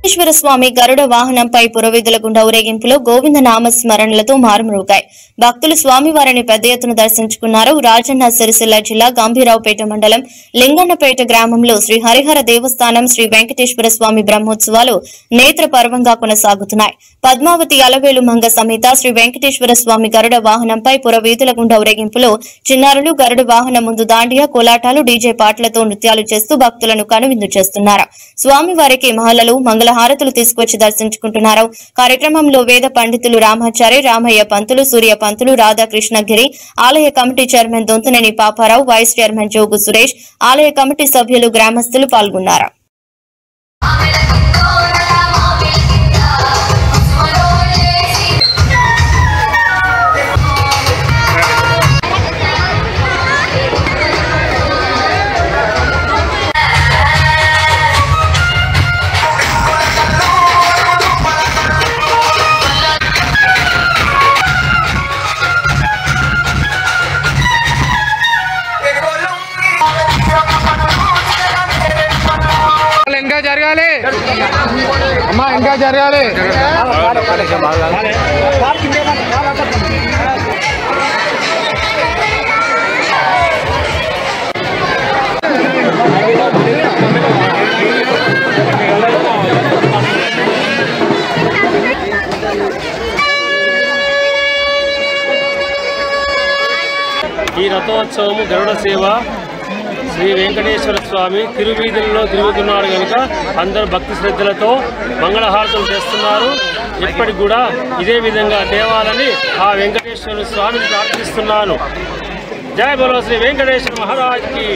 వెంకటేశ్వర స్వామి గరుడ వాహనంపై పురవీధుల గుండా ఊరేగింపులో గోవింద నామ స్మరణలతో మారుమ్రోగాయి. భక్తులు స్వామివారిని పెద్ద ఎత్తున దర్శించుకున్నారు. రాజన్న సిరిసిల్ల జిల్లా గంభీరావుపేట మండలం లింగన్నపేట గ్రామంలో శ్రీ హరిహర దేవస్థానం శ్రీ వెంకటేశ్వర స్వామి బ్రహ్మోత్సవాలు నేత్ర పర్వంగా కొనసాగుతున్నాయి. పద్మావతి అలవేలు మంగ సమేత శ్రీ వెంకటేశ్వర స్వామి గరుడ వాహనంపై పురవీధుల గుండా ఊరేగింపులో చిన్నారులు గరుడ వాహనం ముందు దాండియా, కోలాటాలు, డీజే పాటలతో నృత్యాలు చేస్తూ భక్తులను కనువిందు చేస్తున్నారు. స్వామివారికి మహిళలు మంగళహారతులు తీసుకొచ్చి దర్శించుకుంటున్నారు. కార్యక్రమంలో వేద పండితులు రామాచారి, రామయ్య పంతులు, సూర్య పంతులు, రాధాకృష్ణగిరి, ఆలయ committee chairman Donthuneni Paparao, vice chairman Jogu Suresh, ఆలయ కమిటీ సభ్యులు, గ్రామస్తులు పాల్గొన్నారు. ఇంకా జరగాలి అమ్మా, ఇంకా జరగాలి. ఈ రథోత్సవము గరుడ సేవ శ్రీ వెంకటేశ్వర స్వామి తిరువీధుల్లో తిరుగుతున్నాడు కనుక అందరూ భక్తి శ్రద్ధలతో మంగళహారతులు చేస్తున్నారు. ఇప్పటికి కూడా ఇదే విధంగా తేవాలని ఆ వెంకటేశ్వర స్వామిని ప్రార్థిస్తున్నాను. జై బోలో శ్రీ వెంకటేశ్వర మహారాజ్ కి.